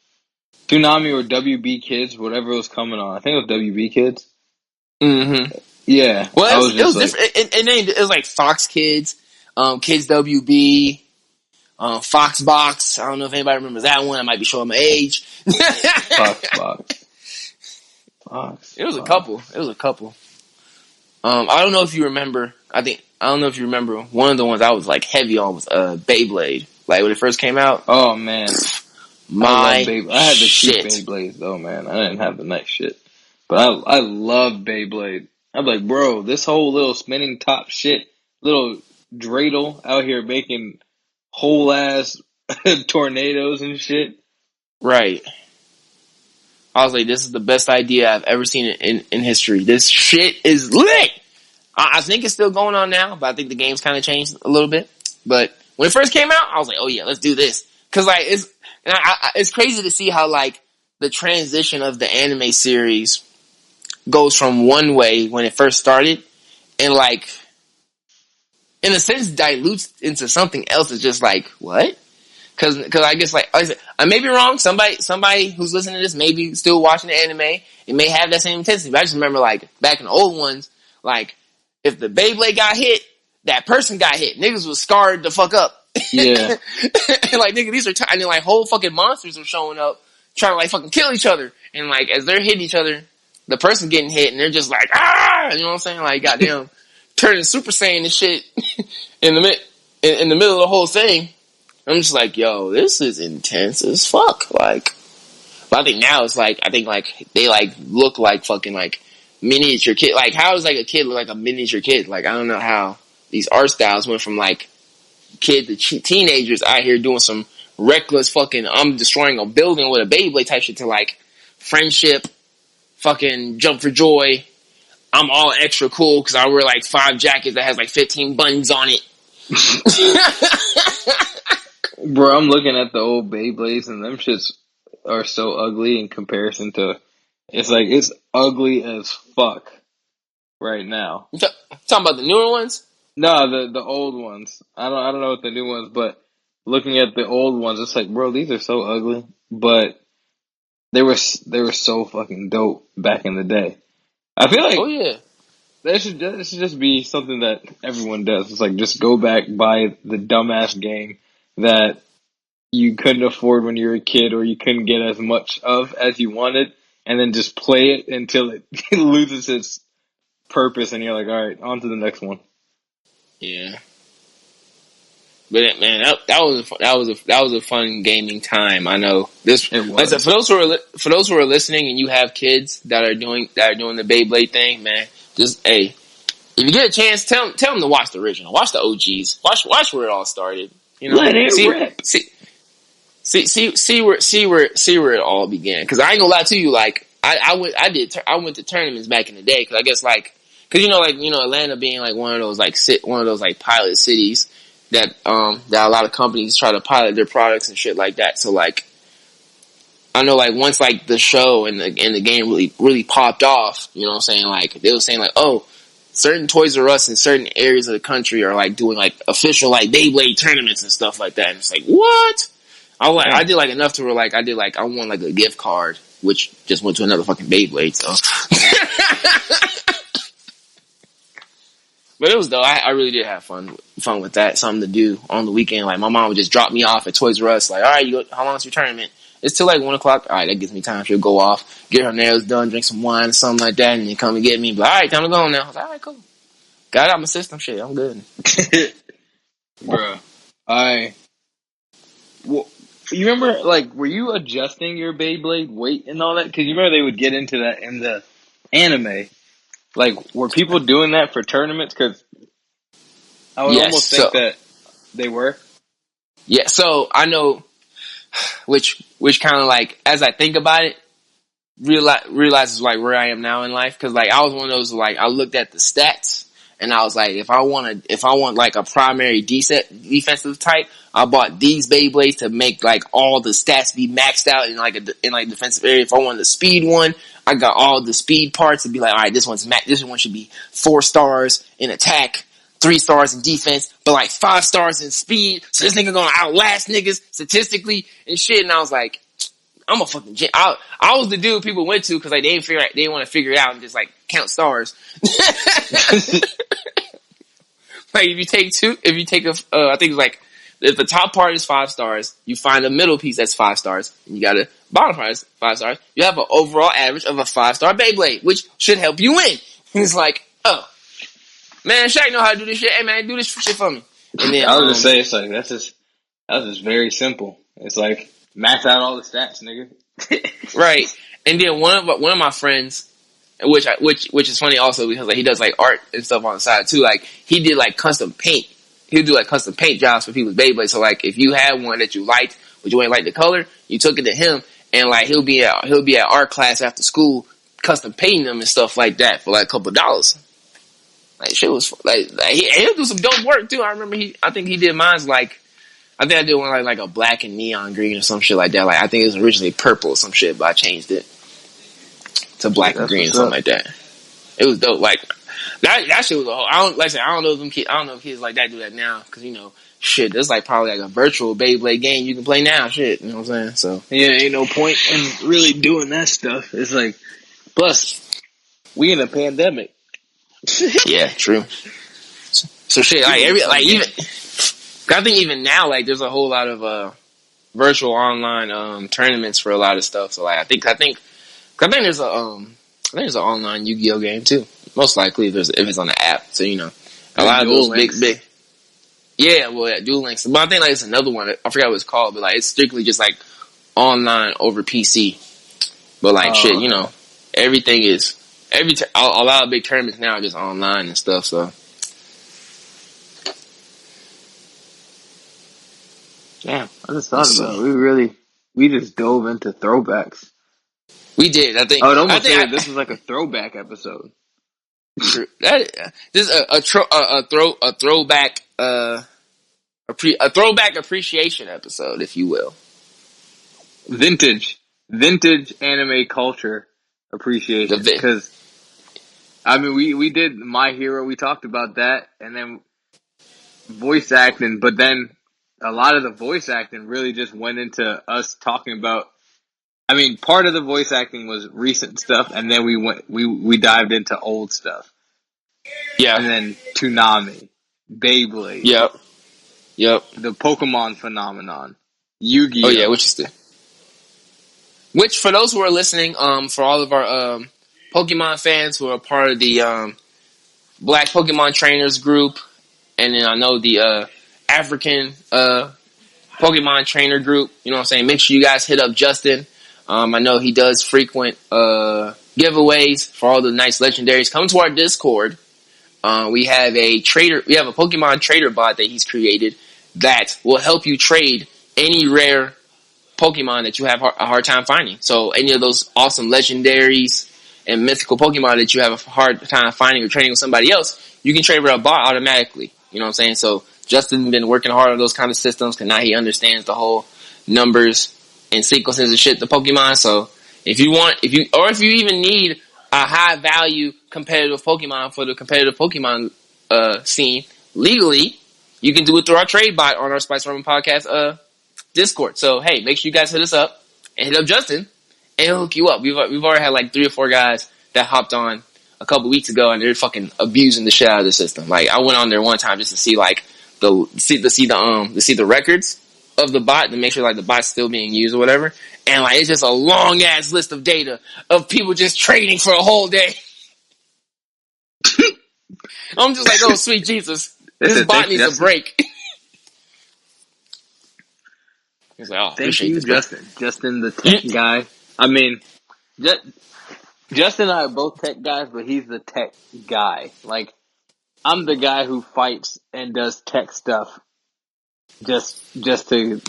Toonami or WB Kids, whatever was coming on. I think it was WB Kids. Mm-hmm. Yeah. Well, it was different. It was like Fox Kids, Kids WB, Fox Box. I don't know if anybody remembers that one. I might be showing my age. Fox Box. It was a couple. I don't know if you remember. I don't know if you remember. One of the ones I was like heavy on was Beyblade. Like when it first came out. Oh man, I had the cheap Beyblades though, man. I didn't have the nice shit, but I love Beyblade. I'm like, bro, this whole little spinning top shit, little dreidel out here making whole ass tornadoes and shit. Right. I was like, this is the best idea I've ever seen in history. This shit is lit. I think it's still going on now, but I think the game's kind of changed a little bit. But when it first came out, I was like, oh yeah, let's do this. Cause like, it's crazy to see how like the transition of the anime series goes from one way when it first started and like, in a sense, dilutes into something else. It's just like, what? Cause I guess like, I may be wrong. Somebody who's listening to this may be still watching the anime. It may have that same intensity. But I just remember like, back in the old ones, like, if the Beyblade got hit, that person got hit. Niggas was scarred the fuck up. Yeah. And like, nigga, these are and then like whole fucking monsters are showing up trying to like fucking kill each other. And like, as they're hitting each other, the person getting hit and they're just like, ah! You know what I'm saying? Like, goddamn, turning Super Saiyan and shit in the middle of the whole thing. I'm just like, yo, this is intense as fuck. Like, but I think now it's like, they like look like fucking like miniature kid. Like, how does like a kid look like a miniature kid? Like, I don't know how these art styles went from like kid to teenagers out here doing some reckless fucking, I'm destroying a building with a Beyblade type shit to like friendship, fucking jump for joy. I'm all extra cool because I wear like 5 jackets that has like 15 buttons on it. Bro, I'm looking at the old Beyblades and them shits are so ugly in comparison to, it's like, it's ugly as fuck right now. You talking about the newer ones? No, the old ones. I don't know what the new ones, but looking at the old ones, it's like, bro, these are so ugly, but they were so fucking dope back in the day. I feel like, oh yeah, that should just be something that everyone does. It's like, just go back, buy the dumbass game that you couldn't afford when you were a kid or you couldn't get as much of as you wanted, and then just play it until it loses its purpose and you're like, alright, on to the next one. Yeah. But man, that was a fun gaming time. I know this. Like I said, for those who are listening and you have kids that are doing the Beyblade thing, man, just if you get a chance, tell them to watch the original, watch the OGs, watch where it all started. You know, let it rip. See where it all began. Because I ain't gonna lie to you, like I went to tournaments back in the day. Because I guess because Atlanta being like one of those pilot cities that a lot of companies try to pilot their products and shit like that. So like, I know like once like the show and the game really popped off, you know what I'm saying? Like they were saying like, oh, certain Toys R Us in certain areas of the country are like doing like official like Beyblade tournaments and stuff like that. And it's like, what? I did like enough to where like I won like a gift card, which just went to another fucking Beyblade. So, but it was though. I really did have fun with that. Something to do on the weekend. Like my mom would just drop me off at Toys R Us. Like, all right, how long is your tournament? It's till like 1:00. All right, that gives me time. She'll go off, get her nails done, drink some wine or something like that, and then come and get me. But all right, time to go now. I was like, all right, cool. Got it out my system. Shit, I'm good. Bruh, you remember, like, were you adjusting your Beyblade weight and all that? Because you remember they would get into that in the anime. Like, were people doing that for tournaments? Because I would almost think that they were. Yeah, so I know, which kind of like, as I think about it, realizes like where I am now in life. Because like I was one of those like I looked at the stats and I was like, if I want like a primary defensive type, I bought these Beyblades to make like all the stats be maxed out in like defensive area. If I wanted the speed one, I got all the speed parts to be like, all right, this one should be 4 stars in attack, 3 stars in defense, but like 5 stars in speed. So this nigga gonna outlast niggas statistically and shit. And I was like, I'm a fucking I was the dude people went to because like they didn't want to figure it out and just like count stars. Like if you take I think it's like if the top part is 5 stars, you find a middle piece that's 5 stars, and you got a bottom part is 5 stars. You have an overall average of a 5-star Beyblade, which should help you win. And it's like, oh man, Shaq know how to do this shit. Hey man, do this shit for me. And then I was just say it's like that's just very simple. It's like max out all the stats, nigga. Right. And then one of my friends, which is funny also because like he does like art and stuff on the side too. Like he did like custom paint. He'll do like custom paint jobs for people's Beyblades. So like if you had one that you liked, but you ain't like the color, you took it to him and like he'll be at art class after school, custom painting them and stuff like that for like a couple of dollars. Like shit was like he'll do some dope work too. I remember I think he did mine's like. I think I did one like a black and neon green or some shit like that. Like I think it was originally purple or some shit, but I changed it to black and green or something like that. It was dope. Like that shit was a whole. I don't know them kids. I don't know if kids like that do that now because shit. There's like probably like a virtual Beyblade game you can play now. Shit, you know what I'm saying? So yeah, ain't no point in really doing that stuff. It's like, plus we in a pandemic. Yeah, true. So shit, like even. I think even now, like, there's a whole lot of virtual online tournaments for a lot of stuff. So, like, I think there's an online Yu-Gi-Oh game too. Most likely, if it's on the app. So a lot of those big. Yeah, well, yeah, Duel Links. But I think like it's another one. I forgot what it's called, but like it's strictly just like online over PC. But like shit, everything is a lot of big tournaments now are just online and stuff. So. Damn, I just thought about it. We just dove into throwbacks. We did, I think. I would almost say this was like a throwback episode. True. This is a throwback a throwback appreciation episode, if you will. Vintage anime culture appreciation. Because I mean, we did My Hero. We talked about that, and then voice acting, but then. A lot of the voice acting really just went into us talking about. I mean, part of the voice acting was recent stuff, and then we dived into old stuff. Yeah, and then Toonami, Beyblade. Yep. The Pokemon phenomenon, Yu-Gi-Oh. Oh yeah, which for those who are listening, for all of our Pokemon fans who are part of the Black Pokemon Trainers group, and then I know the African Pokemon trainer group, you know what I'm saying? Make sure you guys hit up Justin. I know he does frequent giveaways for all the nice legendaries. Come to our Discord. We have a Pokemon trader bot that he's created that will help you trade any rare Pokemon that you have a hard time finding. So any of those awesome legendaries and mythical Pokemon that you have a hard time finding or trading with somebody else, you can trade with a bot automatically. You know what I'm saying? So Justin's been working hard on those kind of systems because now he understands the whole numbers and sequences and shit, the Pokemon. So if you even need a high value competitive Pokemon for the competitive Pokemon scene legally, you can do it through our trade bot on our Spice Roman Podcast Discord. So hey, make sure you guys hit us up and hit up Justin and he'll hook you up. We've already had like 3 or 4 guys that hopped on a couple weeks ago and they're fucking abusing the shit out of the system. Like I went on there one time just to see like see the records of the bot to make sure like the bot's still being used or whatever. And like it's just a long ass list of data of people just trading for a whole day. I'm just like, oh sweet Jesus, this bot needs a break. He's like, oh, thank you, Justin. Justin, the tech guy. I mean, Justin and I are both tech guys, but he's the tech guy. Like, I'm the guy who fights and does tech stuff just to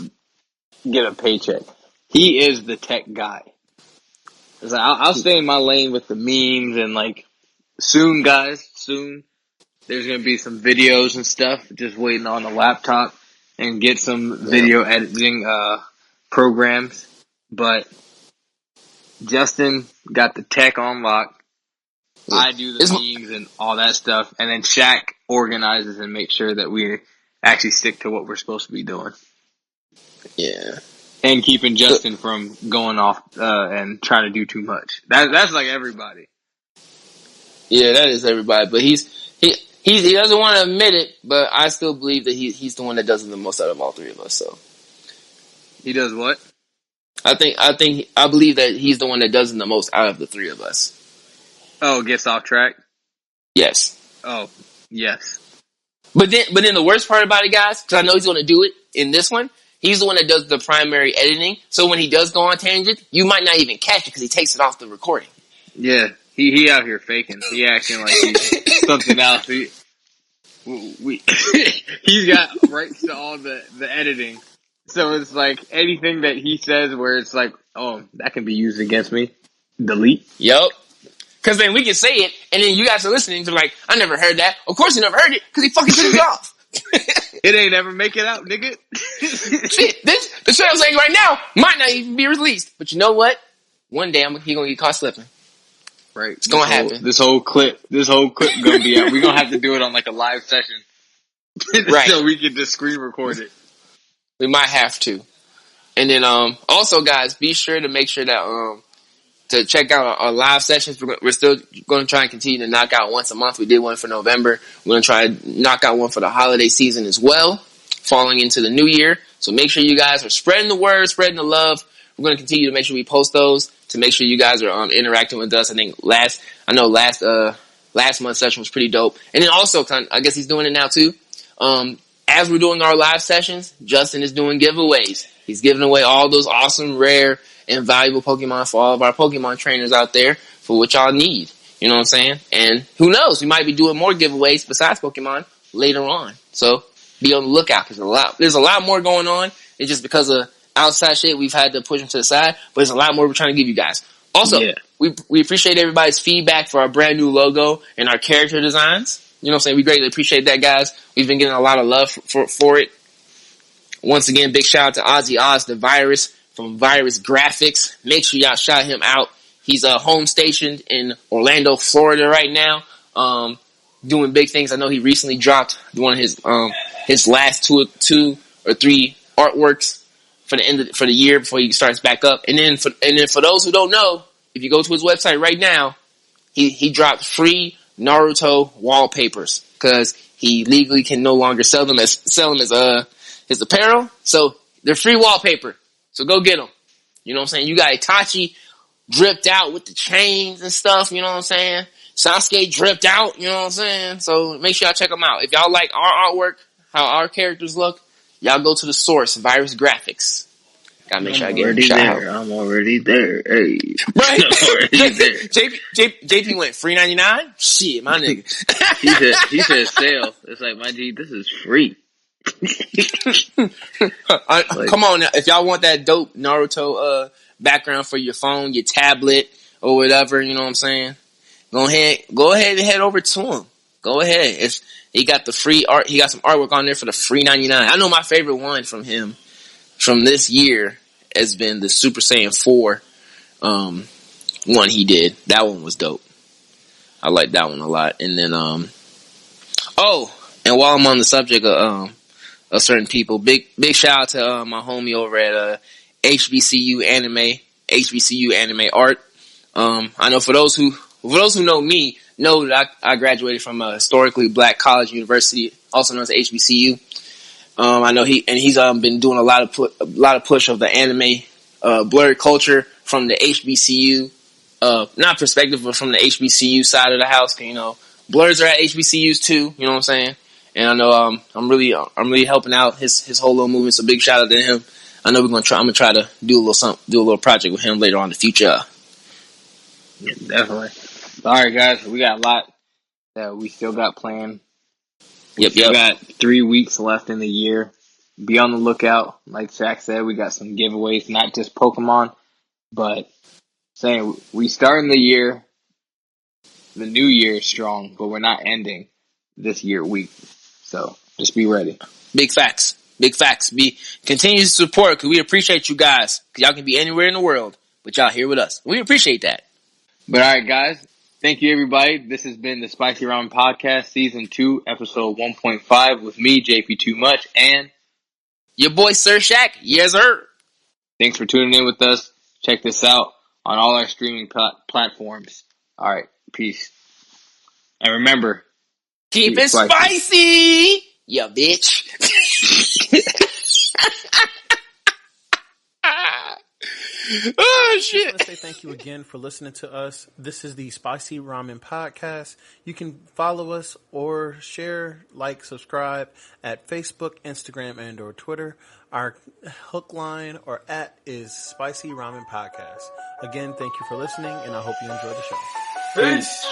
get a paycheck. He is the tech guy. Like, I'll stay in my lane with the memes and like, soon guys, there's going to be some videos and stuff just waiting on the laptop and get some video editing programs. But Justin got the tech on lock. Yeah. I do the memes and all that stuff. And then Shaq organizes and makes sure that we actually stick to what we're supposed to be doing. Yeah. And keeping Justin from going off and trying to do too much. That's like everybody. Yeah, that is everybody. But he doesn't want to admit it, but I still believe that he's the one that does it the most out of all 3 of us. So he does what? I believe that he's the one that does it the most out of the 3 of us. Oh, gets off track? Yes. Oh, yes. But then the worst part about it, guys, because I know he's going to do it in this one, he's the one that does the primary editing. So when he does go on tangent, you might not even catch it because he takes it off the recording. Yeah, he out here faking. He acting like he's something else. He's got rights to all the editing. So it's like anything that he says where it's like, oh, that can be used against me. Delete. Yup. Because then we can say it, and then you guys are listening to like, I never heard that. Of course you never heard it, because he fucking took it off. It ain't ever make it out, nigga. Shit, the shit I'm saying right now might not even be released. But you know what? One day he gonna get caught slipping. Right. It's gonna happen. This whole clip gonna be out. We're gonna have to do it on like a live session. Right. So we can just screen record it. We might have to. And then also guys, be sure to make sure that to check out our live sessions. We're still going to try and continue to knock out once a month. We did one for November. We're going to try to knock out one for the holiday season as well, falling into the new year. So make sure you guys are spreading the word, spreading the love. We're going to continue to make sure we post those to make sure you guys are interacting with us. I think last month's session was pretty dope. And then also, I guess he's doing it now too. As we're doing our live sessions, Justin is doing giveaways. He's giving away all those awesome, rare, and valuable Pokemon for all of our Pokemon trainers out there for what y'all need. You know what I'm saying? And who knows? We might be doing more giveaways besides Pokemon later on. So be on the lookout because there's a lot more going on. It's just because of outside shit we've had to push them to the side, but there's a lot more we're trying to give you guys. Also, we appreciate everybody's feedback for our brand new logo and our character designs. You know what I'm saying? We greatly appreciate that, guys. We've been getting a lot of love for it. Once again, big shout out to Ozzy Oz, the Virus from Virus Graphics. Make sure y'all shout him out. He's home stationed in Orlando, Florida right now, doing big things. I know he recently dropped one of his last two or three artworks for the year before he starts back up. And then for those who don't know, if you go to his website right now, he dropped free Naruto wallpapers because he legally can no longer sell them as his apparel. So they're free wallpaper. So go get them. You know what I'm saying? You got Itachi dripped out with the chains and stuff. You know what I'm saying? Sasuke dripped out. You know what I'm saying? So make sure y'all check them out. If y'all like our artwork, how our characters look, y'all go to the source, Virus Graphics. Gotta make sure I get a shout out. I'm already there. Hey. Right? I'm already there. JP went free 99. Shit, my nigga. He said sale. It's like, my G, this is free. Come on now. If y'all want that dope Naruto background for your phone, your tablet, or whatever, you know what I'm saying? Go ahead and head over to him. Go ahead. If he got the free art, he got some artwork on there for the free 99. I know my favorite one from him from this year has been the Super Saiyan 4 one he did. That one was dope. I like that one a lot. And then and while I'm on the subject of certain people, big shout out to my homie over at HBCU Anime Art. I know for those who know me, know that I graduated from a historically black college university, also known as HBCU. I know he's been doing a lot of push of the anime blurred culture from the HBCU not perspective, but from the HBCU side of the house. You know, blurs are at HBCUs too. You know what I'm saying? And I know I'm really helping out his whole little movement. So big shout out to him. I know I'm gonna try to do a little project with him later on in the future. Yeah, definitely. All right, guys, we got a lot that we still got planned. We got 3 weeks left in the year. Be on the lookout. Like Shaq said, we got some giveaways, not just Pokemon, but saying we starting the year, the new year strong, but we're not ending this year weak. So just be ready. Big facts. Continue to support because we appreciate you guys. Because y'all can be anywhere in the world, but y'all here with us. We appreciate that. But all right, guys. Thank you, everybody. This has been the Spicy Ramen Podcast, Season 2, Episode 1.5 with me, JP Too Much, and your boy, Sir Shaq. Yes, sir. Thanks for tuning in with us. Check this out on all our streaming platforms. All right, peace. And remember, keep it spicy, you bitch. Oh, shit. I want to say thank you again for listening to us. This is the Spicy Ramen Podcast. You can follow us or share, subscribe at Facebook, Instagram, and or Twitter. Our hook line or @ is Spicy Ramen Podcast. Again, thank you for listening, and I hope you enjoy the show. Peace.